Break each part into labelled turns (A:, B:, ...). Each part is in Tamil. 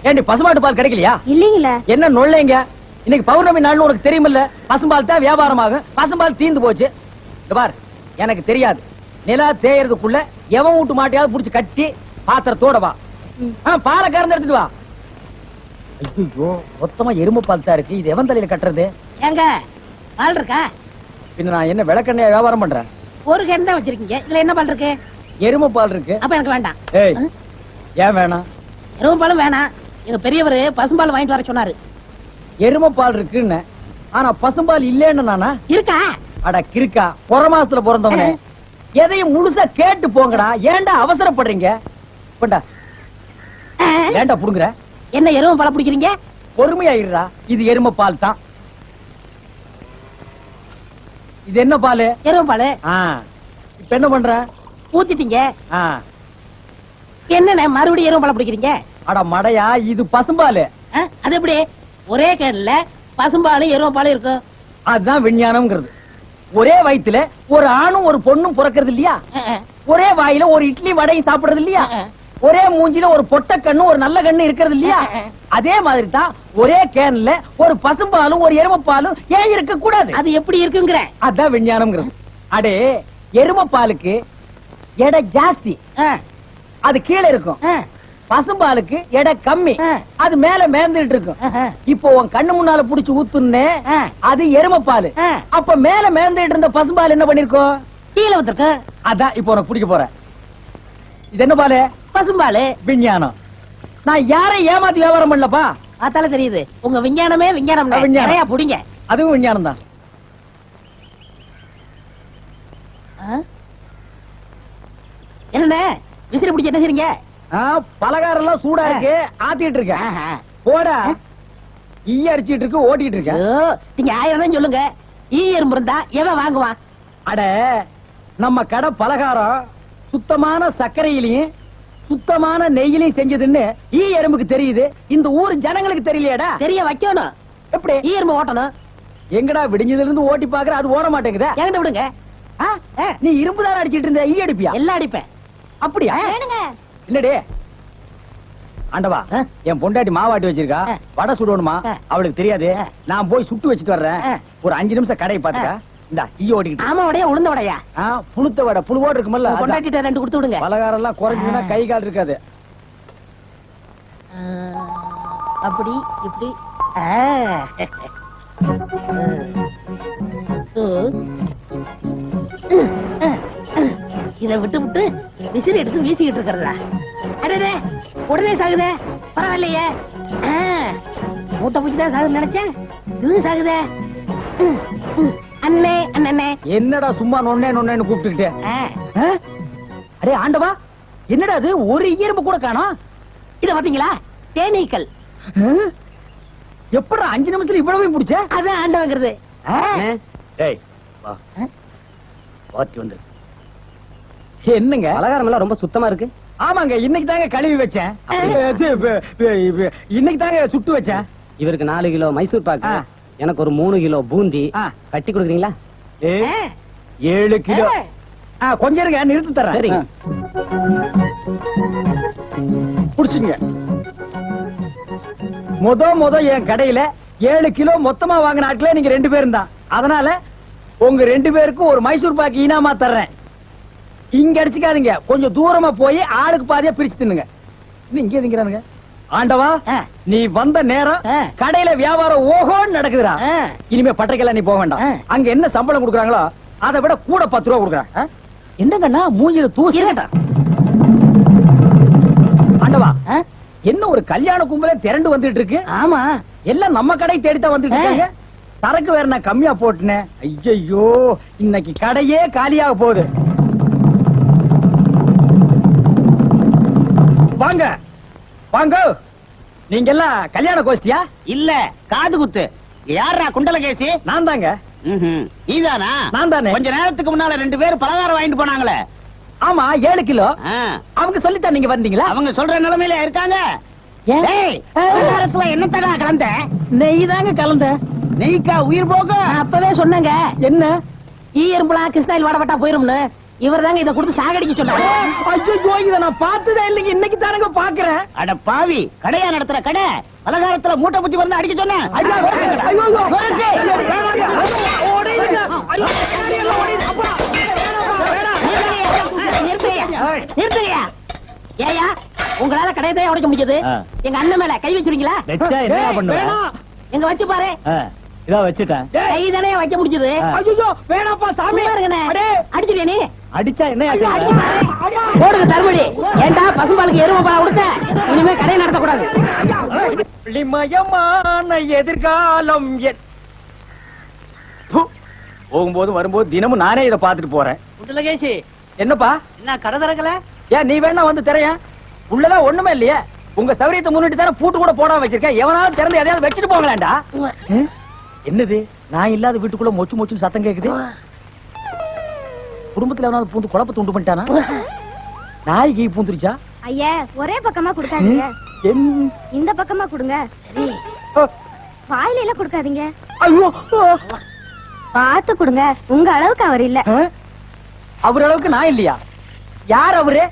A: ஏண்டி பசுமாட்டு பால் கிடைக்கலையா?
B: இல்லீங்களே.
A: என்ன நொல்லைங்க? இன்னைக்கு பௌர்ணமி நாள்னு உனக்கு தெரியுமில்ல? பசும்பால் தான் வியாபாரமாகும். பசும்பால் தீந்து போச்சு. இந்த பார், எனக்கு தெரியாது. நிலா தேயறதுக்குள்ள எவன் வீட்டு மாட்டையாவது புடிச்சு கட்டி பாத்திரத்தோட வா. பாலை கறந்து எடுத்துட்டு வா. ஐயோ, மொத்தமா எருமை பால் தான் இருக்கு. இது எவன் தலையில கட்டுறது?
C: ஏங்க பால் இருக்கா?
A: பின்ன நான் என்ன விளக்கெண்ணெய் வியாபாரம் பண்றேன்?
C: ஒரு கேன் தான் வச்சிருக்கீங்க. இதுல என்ன பால் இருக்கு?
A: எருமை பால் இருக்கு.
C: அப்ப எனக்கு வேண்டாம்.
A: ஏய், ஏன் வேணாம்?
C: எருமை பாலும் வேணாம். எங்க பெரியவர் பசும்பால் வாங்கிட்டு வர சொன்னாரு.
A: எருமை பால் இருக்குன்னு, ஆனா பசும்பால் இல்லன்னு நானா?
C: இருக்கா?
A: அட கிறுக்கா, புற மாசத்துல பிறந்தவனே, எதையும் முழுசா கேட்டு போங்கடா. ஏன்டா அவசரப்படுறீங்க? கொண்டா. ஏன்டா புடுங்குற?
C: என்ன எருமை பால் பிடிக்கிறீங்க?
A: பொறுமையா இருடா. இது எருமை பால் தான். இது என்ன பால்?
C: எருமை பால்.
A: இப்ப என்ன பண்ற?
C: ஊத்திட்டீங்க.
A: ஆ.
C: என்னண்ணே மறுபடியும் எருமை பால் பிடிக்கிறீங்க?
A: அட மடையா, இது பசும்பால்.
C: அது எப்படி ஒரே கேன்ல பசும்பாலும் எருமை பாலும் இருக்கும்?
A: அதுதான் விஞ்ஞானம்ங்கிறது. ஒரே வயித்துல ஒரு ஆணும் ஒரு பொண்ணும் பிறக்கிறது இல்லையா? ஒரே வாயில ஒரு இட்லி வடையும் சாப்பிடுறது இல்லையா? ஒரே மூஞ்சில ஒரு பொட்ட கண்ணு ஒரு நல்ல கண்ணு இருக்கிறது இல்லையா? அதே மாதிரி தான் ஒரே கேன்ல ஒரு பசும்பாலும் ஒரு எருமை பாலும் ஏன் இருக்க கூடாது?
C: அது எப்படி இருக்குங்கிற?
A: அதான் விஞ்ஞானம்ங்கிறது. அடே, எருமை பாலுக்கு எடை ஜாஸ்தி, அது கீழே இருக்கும். பசும்பாலுக்கு எடை கம்மி, அது மேல மேந்துட்டு இருக்கும். இப்போ உன் கண்ணு முன்னால புடிச்சு ஊத்துனே, அது எருமை பால். அப்ப மேல மேந்துட்டு இருந்த பசும்பால் என்ன பண்ணிருக்கோம்?
C: கீழே ஊத்திருக்கு.
A: அதான் இப்போ உனக்கு பிடிக்க போறேன். இது என்ன பாலு?
C: பசும்பாலு.
A: விஞ்ஞானம். நான் யாரையும் ஏமாத்தி வியாபாரம் பண்ணலப்பா.
C: அதால தெரியுது உங்க விஞ்ஞானமே விஞ்ஞானம். நிறைய புடிங்க.
A: அதுவும் விஞ்ஞானம் தான்.
C: என்ன விசிறி பிடிச்சு என்ன செய்றீங்க?
A: பலகாரம் எல்லாம் சூடா இருக்கு, ஆத்திட்டு இருக்கேன். போடா. ஈ அரிச்சிட்டு இருக்கு, ஓட்டிட்டு இருக்கேன்.
C: நீங்க 1000 தான் சொல்லுங்க. ஈ எறும்பு இருந்தா எவன் வாங்குவான்?
A: அட, நம்ம கடை பலகாரம் சுத்தமான சர்க்கரையிலையும் சுத்தமான நெய்யிலையும் செஞ்சதுன்னு ஈ எறும்புக்கு தெரியுது. இந்த ஊர் ஜனங்களுக்கு தெரியலையாடா?
C: தெரிய வைக்கணும்.
A: எப்படி?
C: ஈ எறும்பு ஓட்டணும்.
A: எங்கடா விடிஞ்சதுல இருந்து ஓட்டி பாக்குற, அது ஓட மாட்டேங்குதா?
C: என்கிட்ட விடுங்க.
A: நீ இரும்பு தானே அடிச்சிட்டு இருந்த, ஈ அடிப்பியா?
C: எல்லாம் அடிப்பேன்.
A: அப்படியா? இல்லடே ஆண்டவா, என் பொண்டாட்டி மாவாட்டி வச்சிருக்கா, வடை சுடணுமா? அவளுக்கு தெரியாது. நான் போய் சுட்டு வச்சிட்டு வர்றேன். ஒரு 5 நிமிஷம் கடையை பாத்துக்க. இந்த ஈ ஓடிக்கிட்டு.
C: ஆமா, வடையா உளுந்த வடையா?
A: புழுத்த வடை, புழுவோடு இருக்குமல்ல.
C: பொண்டாட்டிட்ட 2 கொடுத்து விடுங்க. பலகாரம்
A: எல்லாம் குறைஞ்சுனா கை கால் இருக்காது.
C: அப்படி இப்படி. இத விட்டு விட்டு விசிறி எடுத்து வீசிக்கிட்டு இருக்கிறதா? அடே, உடனே சாகுதே. பரவாயில்லையே. மூட்டை பூச்சிதான் சாகுது நினைச்சேன். இது சாகுதே. அண்ணே அண்ணே.
A: என்னடா சும்மா நொண்ணே நொண்ணேன்னு கூப்பிட்டுக்கிட்டே? அடே ஆண்டவா, என்னடா அது? ஒரு ஈரம்பு கூட காணோம்.
C: இத பாத்தீங்களா? தேனீக்கள்.
A: எப்படா 5 நிமிஷத்துல இவ்வளவு பிடிச்ச?
C: அதான் ஆண்டவங்கிறது.
A: என்னங்க பலகாரம் எல்லாம் ரொம்ப சுத்தமா இருக்கு? ஆமாங்க, இன்னைக்கு தாங்க கழுவி வச்சேன். இன்னைக்கு தாங்க சுட்டு வச்சேன்.
D: இவருக்கு 4 கிலோ மைசூர் பாக்கு, எனக்கு ஒரு 3 கிலோ பூந்தி கட்டி கொடுக்குறீங்களா?
A: 7 கிலோ. கொஞ்சம் இருங்க, நிறுத்தி தரேன்.
D: சரிங்க.
A: புடிச்சுங்க. முத என் கடையில 7 கிலோ மொத்தமா வாங்கின ஆட்களே நீங்க 2 பேரும் தான். அதனால உங்க 2 பேருக்கும் ஒரு மைசூர் பாக்கு இனாமா தர்றேன். இங்க அடிச்சுக்காதீங்க, கொஞ்சம் தூரமா போய் ஆளுக்கு பாதியா பிரிச்சு தின்னுங்க. இங்க திங்கிறானுங்க. ஆண்டவா, நீ வந்த நேரம் கடையில வியாபாரம் ஓஹோன்னு நடக்குதுடா. இனிமே பட்டறைக்கெல்லாம் நீ போக வேண்டாம். அங்க என்ன சம்பளம் கொடுக்குறாங்களோ அதை விட கூட 10 ரூபா கொடுக்குறாங்க. என்னங்கண்ணா மூஞ்சில தூசி? ஆண்டவா, என்ன ஒரு கல்யாண கும்பலே திரண்டு வந்துட்டு இருக்கு?
C: ஆமா,
A: எல்லாம் நம்ம கடை தேடித்தான் வந்துட்டு இருக்காங்க. சரக்கு வேற நான் கம்மியா போட்டுனேன். ஐயோ, இன்னைக்கு கடையே காலியாக போகுது. வாங்க வாங்க. நீங்க எல்லாம் கல்யாண கோஷ்டியா?
D: இல்ல, காது குத்து. யாரா குண்டலகேசி?
A: நான் தாங்க.
D: நீதானா?
A: நான் தானே.
D: கொஞ்ச நேரத்துக்கு முன்னால 2 பேர் பலகாரம் வாங்கிட்டு போனாங்களே.
A: ஆமா, 7 கிலோ. அவங்க சொல்லித்தான் நீங்க வந்தீங்களா?
D: அவங்க சொல்ற நிலைமையில இருக்காங்க. பலகாரத்துல என்ன தடா கலந்த?
A: நெய் தாங்க கலந்த.
D: நெய்க்கா உயிர் போக?
C: அப்பவே சொன்னங்க.
A: என்ன?
C: ஈ எறும்புலாம் கிருஷ்ணாயில் வாடப்பட்டா போயிரும்னு. இவர் தாங்க இதை கொடுத்து சாகடிக்க சொன்னாரு.
A: ஐயோ இத நான் பார்த்ததே இல்லைங்க, இன்னைக்கு தானங்க பாக்குறேன்.
C: அட பாவி, கடையா நடத்துற கடை பலகாரத்துல மூட்டை பூச்சி வந்து அடிக்க சொன்ன.
A: ஐயோ, ஐயோ, ஐயோ. வேணாங்க. ஓடிடுங்க. ஐயோ, எல்லாம் ஓடிடுங்க. அப்பா,
C: நிறுத்துறியா? ஏயா, உங்களால கடையதான் உடைக்க முடியாது. எங்க அண்ணன் மேல கை வச்சிருக்கீங்களா?
A: வேணாம்.
C: எங்க வச்சு பாரு.
D: இதா வச்சுட்டேன்.
C: கை தானே வைக்க முடிஞ்சது.
A: ஐயோ, வேணாப்பா சாமி.
C: அடிச்சுடியா நீ?
D: அடிச்சா என்ன
C: போடுங்க தர்மடி. ஏண்டா பசும்பாலுக்கு எருமை பால் கொடுத்த? இனிமே கடையை நடத்தக்கூடாது.
A: ஒளிமயமான எதிர்காலம் போகும்போது வரும்போது தினமும் நானே இதை பார்த்துட்டு போறேன்.
C: முத்துலகேஷ்,
A: என்னப்பா
C: என்ன கடை திறக்கல?
A: ஏன் நீ வேணா வந்து திரையா? உள்ளதான் ஒண்ணுமே இல்லையே. உங்க சௌரியத்தை முன்னிட்டு தானே பூட்டு கூட போடாம வச்சிருக்கேன். எவனாவது திறந்து எதையாவது வச்சுட்டு போங்களேன்டா. என்னது, நான் இல்லாத வீட்டுக்குள்ள மொச்சு மொச்சுன்னு சத்தம் கேக்குது. குடும்பத்துல எவனாவது பூந்து குழப்பத்தை உண்டு பண்ணிட்டானா? நாய்க்கு பூந்துருச்சா?
B: ஐயா, ஒரே பக்கமா கொடுக்காதீங்க, இந்த பக்கமா கொடுங்க.
C: சரி,
B: வாயில எல்லாம் கொடுக்காதீங்க,
A: ஐயோ,
B: பார்த்து கொடுங்க. உங்க அளவுக்கு அவர் இல்ல.
A: அவர் அளவுக்கு நான் இல்லையா? யார் அவரு?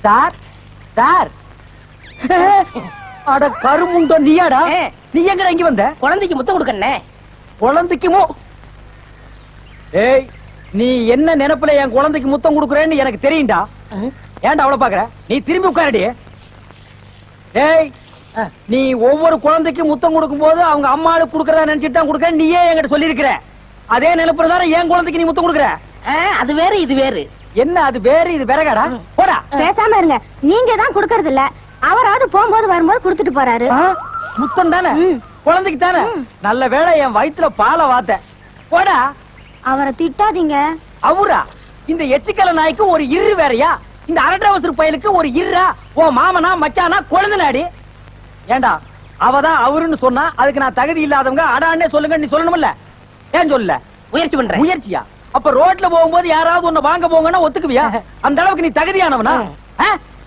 A: Sir, sir. அட கருமுண்டோ, நீயாடா? நீ எங்கடா இங்க வந்த?
C: குழந்தைக்கு முத்தம் கொடுக்கண்ணே.
A: குழந்தைக்குமோ? ஏய், நீ என்ன நினைப்புல என் குழந்தைக்கு முத்தம் கொடுக்குறேன்னு எனக்கு தெரியும்டா. ஏன்டா அவ்வளவு பாக்குற? நீ திரும்பி உட்காரடி. ஏய், நீ ஒவ்வொரு குழந்தைக்கு முத்தம் கொடுக்கும் போது அவங்க அம்மாளுக்கு கொடுக்கறதா நினைச்சிட்டு தான் கொடுக்க. நீயே என்கிட்ட சொல்லி இருக்கிற. அதே நினைப்புல தானே என் குழந்தைக்கு நீ முத்தம் கொடுக்குற.
C: அது வேற இது வேறு.
A: என்ன அது வேறு இது வேறகாடா? போடா.
B: பேசாம இருங்க. நீங்க தான் கொடுக்கறது இல்ல, அவராவது போகும்போது வரும்போது கொடுத்துட்டு போறாரு.
A: முத்தம் தானே குழந்தைக்கு தானே? நல்ல வேளை என் வயித்துல பாலை வாத்த. போடா.
B: அவரை திட்டாதீங்க.
A: அவரா? இந்த எச்சிக்கல நாய்க்கு ஒரு இரு வேறயா? இந்த அரட்டவசர் பயலுக்கு ஒரு இருரா? ஓ மாமனா மச்சானா குழந்தை நாடி? ஏண்டா, அவதான் அவருன்னு சொன்னா அதுக்கு நான் தகுதி இல்லாதவங்க அடான்னே சொல்லுங்க நீ சொல்லணும்ல? ஏன் சொல்ல?
C: முயற்சி பண்றேன்.
A: முயற்சியா? அப்ப ரோட்ல போகும்போது யாராவது உன்னை வாங்க போங்கன்னா ஒத்துக்குவியா? அந்த அளவுக்கு நீ தகுதியானவனா?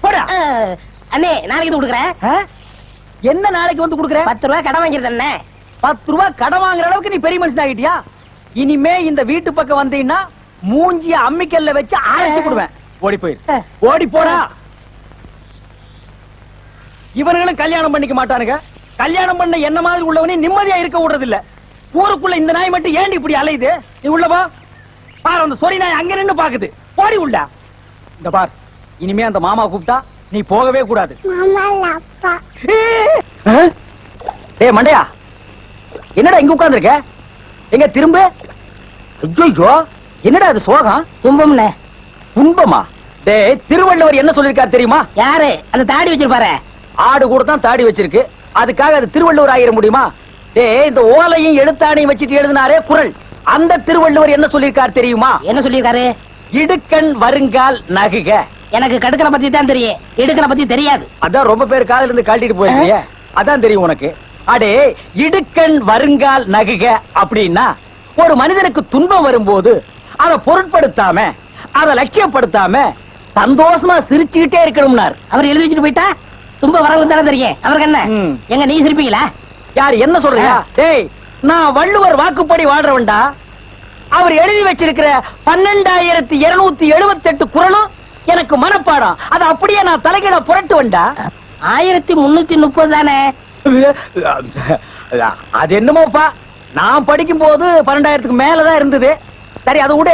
A: போடா.
C: அண்ணே, நாளைக்கு கொடுக்குறேன்.
A: என்ன நாளைக்கு வந்து கொடுக்குற?
C: 10 ரூபாய் கடன் வாங்கிருந்தேன் அண்ணே.
A: 10 ரூபாய் கடன் வாங்குற அளவுக்கு நீ பெரிய மனுஷன் ஆகிட்டியா? இனிமே இந்த வீட்டு பக்கம் வந்தீங்கன்னா மூஞ்சிய அம்மிக்கல்ல வச்சு அரைச்சு போடுவேன். ஓடி போயிரு. ஓடி போடா. இவர்களும் கல்யாணம் பண்ணிக்க மாட்டானுங்க. கல்யாணம் பண்ண என்ன மாதிரி உள்ளவனே நிம்மதியா இருக்க விடுறது இல்ல. ஊருக்குள்ள இந்த நாய் மட்டும் ஏண்டி இப்படி அலையுது? நீ உள்ளவா பாரு, அந்த சொறி நாய் அங்க நின்னு பாக்குது. போடி உள்ள. இந்த பார், இனிமே அந்த மாமா கூப்பிட்டா நீ போகவே கூடாது. டேய் மண்டையா, என்னடா இங்க உட்கார்ந்திருக்க? எங்க திரும்ப? ஐயோ, என்னடா அது சோகம்?
C: துன்பம்னே.
A: துன்பமா? டேய், திருவள்ளுவர் என்ன சொல்லிருக்காரு தெரியுமா?
C: யாரு? அந்த தாடி வச்சிருப்பாரு.
A: ஆடு கூட தான் தாடி வச்சிருக்கு, அதுக்காக அது திருவள்ளுவர் ஆயிர முடியுமா? டேய், இந்த ஓலையும் எழுத்தாணையும் வச்சிட்டு எழுதினாரே குறள், அந்த திருவள்ளுவர் என்ன சொல்லிருக்காரு தெரியுமா?
C: என்ன சொல்லிருக்காரு?
A: இடுக்கண் வருங்கால் நகுக.
C: எனக்கு கடுக்கனை பத்தி தான் தெரியும், இடுக்கனை பத்தி தெரியாது.
A: அதான் ரொம்ப பேர் காதுல இருந்து கழட்டிட்டு போயிருக்கீங்க, அதான் தெரியும் உனக்கு. அடே, இடுக்கண் வருங்கால் நகுக அப்படின்னா ஒரு மனிதனுக்கு துன்பம் வரும்போது அதை பொருட்படுத்தாம, அதை லட்சியப்படுத்தாம சந்தோஷமா சிரிச்சுக்கிட்டே இருக்கணும்னார்.
C: அவர் எழுதி வச்சுட்டு போயிட்டா துன்பம் வரவங்க தானே தெரியும். அவருக்கு என்ன? எங்க நீ சிரிப்பீங்களா?
A: யார் என்ன சொல்றியா? டேய், நான் வள்ளுவர் வாக்குப்படி வாழ்றவன்டா. அவர் எழுதி வச்சிருக்கிற 12,278 குறளும் எனக்கு மனப்பாடம். அது அப்படியே நான் தலைகீழ புரட்டுவன்டா.
C: 1330 தானே?
A: அது என்னமோப்பா, நான் படிக்கும் போது 12,000க்கு மேலதான் இருந்தது. சரி, அதை விட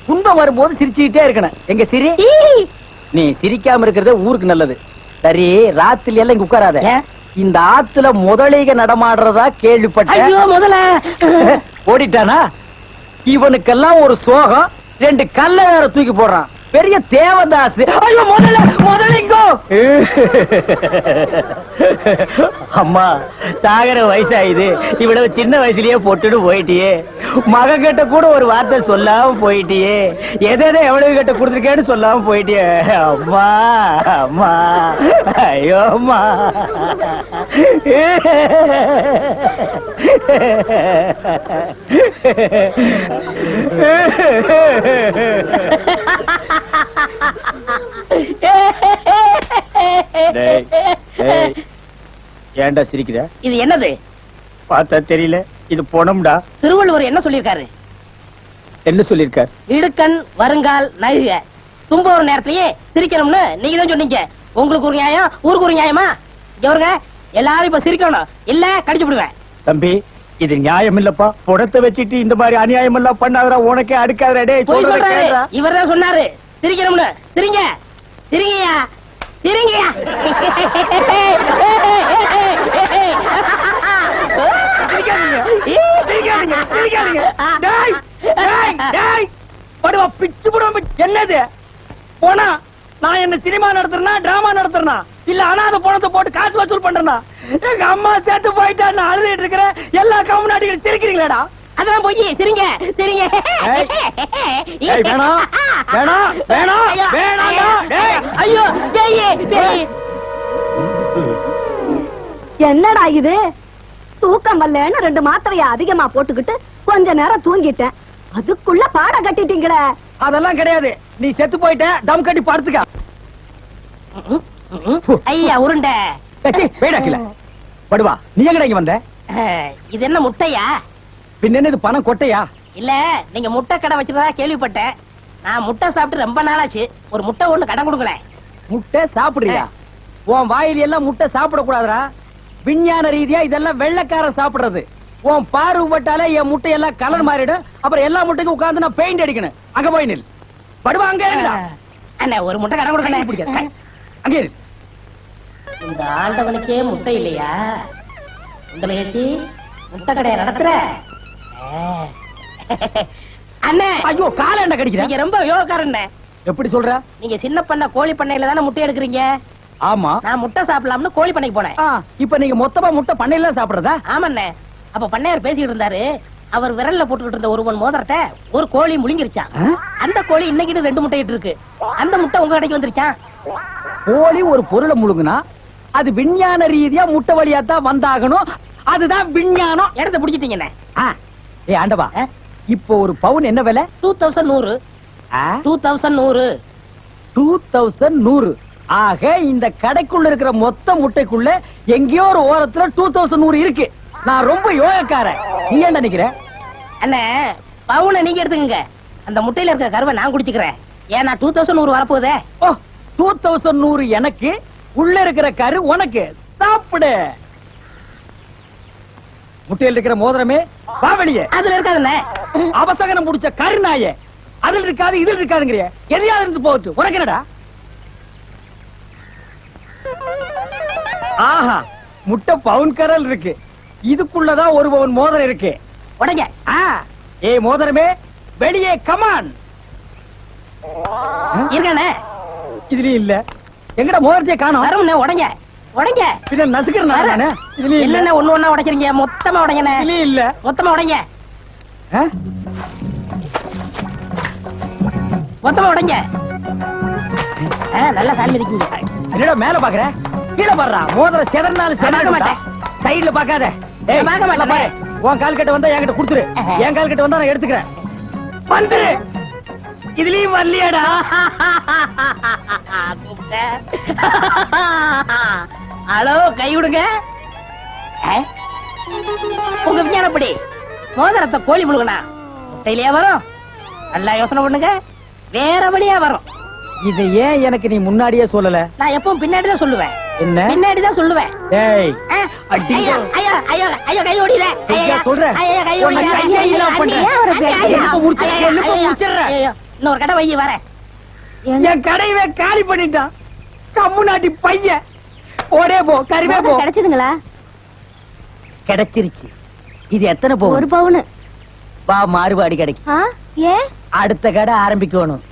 A: துன்பம் வரும்போது சிரிச்சுக்கிட்டே இருக்கணும். எங்க சிரி? நீ சிரிக்காம இருக்கிறது ஊருக்கு நல்லது. சரி, ராத்திரி எல்லாம் இங்க உட்காராத. இந்த ஆத்துல முதலைக நடமாடுறதா கேள்விப்பட்டேன்.
C: ஐயோ, முதல்ல
A: ஓடிட்டானா? இவனுக்கெல்லாம் ஒரு சோகம், 2 கல்ல வேற தூக்கி போடுறான். பெரிய தேவதாஸ். ஐயோ, முதலிங்கோ. அம்மா, சாகர வயசாயுது, இவ்வளவு சின்ன வயசுலயே பொட்டுட்டு போயிட்டியே. மக கிட்ட கூட ஒரு வார்த்தை சொல்லாம போயிட்டியே. எதை எவ்வளவு கிட்ட கொடுத்துருக்கேன்னு சொல்லாம போயிட்டியே. அம்மா, அம்மா, ஐயோ அம்மா. ஏன்டா சிரிக்கிற?
C: இது என்னது?
A: பார்த்தா தெரியல, இது பொணம்டா.
C: திருவள்ளுவர் என்ன சொல்லிருக்காரு?
A: என்ன சொல்லிருக்கார்?
C: இடுக்கண் வருங்கால் நகுக தும்ப ஒரு நேரத்திலேயே சிரிக்கணும்னு நீங்க தான் சொன்னீங்க. உங்களுக்கு ஒரு நியாயம், ஊருக்கு ஒரு நியாயமா? இங்க வருங்க, எல்லாரும் இப்ப சிரிக்கணும், இல்ல கடிச்சு விடுவேன்.
A: தம்பி, இது நியாயம் இல்லப்பா. புடத்தை வச்சிட்டு இந்த மாதிரி அநியாயம் எல்லாம் பண்ணாதடா, உனக்கே அடுக்காதடா. டேய்
C: போய்
A: சொல்றத
C: சொல்றாரு,
A: கேளுடா.
C: இவர்தான் சொன்னாரு சிரிக்கணும்னு. சிரிங்க சிரிங்கயா சிரிங்கயா.
A: சிரிக்காதீங்க, சிரிக்காதீங்க, சிரிக்காதீங்க. டேய், டேய், டேய். படுவா, பிச்சு புடுவா. என்னது போனா? நான் என்ன சினிமா நடத்துறனா, டிராமா நடத்துறனா, இல்ல அனாதை பணத்தை போட்டு காசு வசூல் பண்றேனா? எங்க அம்மா சேர்த்து போயிட்டா நான் அழுதுட்டு இருக்கிறேன். எல்லா கம்முனாட்டிகளும் சிரிக்கிறீங்களாடா?
C: அதெல்லாம் போய் சிரிங்க சிரிங்க.
A: ஏய், ஏய், வேணாம், வேணாம், வேணாம்,
C: ஐயோ,
A: வேணாம்டா. டேய்,
C: ஐயோ பேய் பேய்.
B: என்னடா இது? தூக்கம் வரலன்னு 2 மாத்திரைய அதிகமா போட்டுக்கிட்டு கொஞ்ச நேரம் தூங்கிட்டேன். அதுக்குள்ள பாட கட்டிட்டீங்களே.
A: அதெல்லாம் கிடையாது. நீ செத்து போயிட்ட, தம் கட்டி படுத்துக்க.
C: ஐயா உருண்டை.
A: வேடாக்கல படுவா. நீ எங்கடா இங்க வந்த?
C: இது என்ன முட்டையா?
A: பின்ன என்ன இது, பணம் கொட்டையா?
C: இல்ல, நீங்க முட்டை கடை வச்சிருந்தா கேள்விப்பட்டேன். நான் முட்டை சாப்பிட்டு ரொம்ப நாளாச்சு. ஒரு முட்டை ஒண்ணு கடன் கொடுங்களேன்.
A: முட்டை சாப்பிடுறியா? உன் வாயில எல்லாம் முட்டை சாப்பிட கூடாதுடா. விஞ்ஞான ரீதியா இதெல்லாம் வெள்ளைக்காரன் சாப்பிடுறது. உன் பார்வைப்பட்டாலே என் முட்டை எல்லாம் கலர் மாறிடும். அப்புறம் எல்லா முட்டைக்கும் உட்கார்ந்து நான் பெயிண்ட் அடிக்கணும். அங்க போய் நில். படுவா, அங்க இருடா.
C: அண்ணா ஒரு முட்டை கடன் கொடுங்களேன்.
A: பிடிக்காது. அங்கே இரு.
C: இந்த ஆண்டவனுக்கே முட்டை இல்லையா? உங்களேசி முட்டை கடையை நடத்துற அண்ணே.
A: ஐயோ, கால என்ன கடிக்கிற?
C: நீங்க ரொம்ப யோகக்காரன்.
A: எப்படி சொல்ற?
C: நீங்க சின்ன பண்ண கோழி பண்ணையில தானே முட்டை எடுக்கிறீங்க.
A: ஆமா.
C: நான் முட்டை சாப்பிடலாம்னு கோழி பண்ணைக்கு போனேன்.
A: இப்ப நீங்க மொத்தமா முட்டை பண்ணையில சாப்பிடுறதா?
C: ஆமாண்ணே. அப்ப பண்ணையார் பேசிட்டு இருந்தாரு. அவர் விரல்ல போட்டுக்கிட்டு இருந்த ஒருவன் மோதிரத்தை ஒரு கோழி முழுங்கிருச்சான். அந்த கோழி இன்னைக்கு 2 முட்டை இட்டு இருக்கு. அந்த முட்டை உங்க கடைக்கு வந்துருச்சான்.
A: கோழி ஒரு பொருளை முழுங்குனா அது விஞ்ஞான ரீதியா முட்டை வழியா தான் வந்தாகணும். அதுதான் விஞ்ஞானம்.
C: இடத்த பிடிச்சிட்டீங்கண்ணே.
A: ஏ ஆண்டவா, இப்போ ஒரு பவுன் என்ன விலை?
C: 2100. 2100.
A: 2100. ஆக இந்த கடைக்குள்ள இருக்கிற மொத்த முட்டைக்குள்ள எங்கேயோ ஒரு ஓரத்துல 2100 இருக்கு. நான் ரொம்ப யோகக்காரன். நீ என்ன நினைக்கிற?
C: அண்ணே, பவுனை நீங்க எடுத்துக்கங்க. அந்த முட்டையில இருக்க கருவை நான் குடிச்சுக்கிறேன். ஏன்னா 2100 வரப்போதே.
A: ஓ, 2100 எனக்கு, உள்ள இருக்கிற கரு உனக்கு. சாப்பிடு. முட்டையில் இருக்கிற மோதிரமே வா வெளியே.
C: அதுல இருக்காதுண்ணே.
A: அவசகனம் முடிச்ச கருநாயே. அதில் இருக்காது இதில் இருக்காதுங்கிறிய. எதையாவது இருந்து போகுது. உனக்கு என்னடா? ஆஹா, முட்டை பவுன் கரல் இருக்கு. இதுக்குள்ளதான் ஒரு பவுன் மோதிரம் இருக்கு.
C: உடைங்க.
A: ஏய் மோதிரமே, வெளியே கமான்.
C: இருக்கானே.
A: இதுலயும் இல்ல. எங்கடா மோதிரத்தையே காணோம்?
C: வரும்ண்ணே. உடைங்க உடைங்க.
A: பின்ன நசுக்கிறேன் நானே. இதுலயும் இல்ல.
C: என்னண்ணே ஒண்ணு ஒண்ணா உடைக்கிறீங்க? மொத்தமா உடைங்கண்ணே.
A: இதுலயும் இல்ல.
C: மொத்தமா உடைங்க. மொத்தமா உடைங்க. நல்லா சாமி இருக்கீங்க.
A: என்னடா மேல பாக்குற? கீழே பாடுறா. மோதிரம் செதறனாலும் செதற மாட்டேன். சைடுல பாக்காத. ஏய்,
C: பார்க்க மாட்டேன்.
A: பாரு. உன் கால் கட்ட வந்தா என்கிட்ட கொடுத்துரு. என் கால் கட்ட வந்தா நான் எடுத்துக்கிறேன். வந்துரு. இதுலயும் வரலையாடா?
C: ஹலோ, கை விடுங்க. உங்க விஞ்ஞானப்படி மோதிரத்தை கோழி முழுகனா முட்டையிலேயே வரும். நல்லா யோசனை பண்ணுங்க. வேற வழியா வரும்.
A: இதை ஏன் எனக்கு நீ முன்னாடியே சொல்லல?
C: நான் எப்பவும் பின்னாடிதான் சொல்லுவேன்.
A: என்ன?
C: பின்னாடிதான் சொல்லுவேன்.
A: ஏய்,
C: ஐயோ ஐயோ ஐயோ ஐயோ, கை ஓடில.
A: ஐயா சொல்றேன்.
C: ஐயோ, கை
A: உன்னை
C: ஓடில.
A: கையே இல்லாம பண்றேன். எலும்பு முடிச்சிடுறேன், எலும்பு முடிச்சிடுறேன்.
C: இன்னொரு கடை வை வரேன்.
A: என் கடையவே காலி பண்ணிட்டான். கம்முனாட்டி பையன். ஓடே போ, கறிவே போ.
B: கிடைச்சதுங்களா?
A: கிடைச்சிருச்சு. இது எத்தனை போ?
B: 1 பவுன்.
A: வா, மாறுபாடி கிடைக்கும்.
B: ஏன்?
A: அடுத்த கடை ஆரம்பிக்கணும்.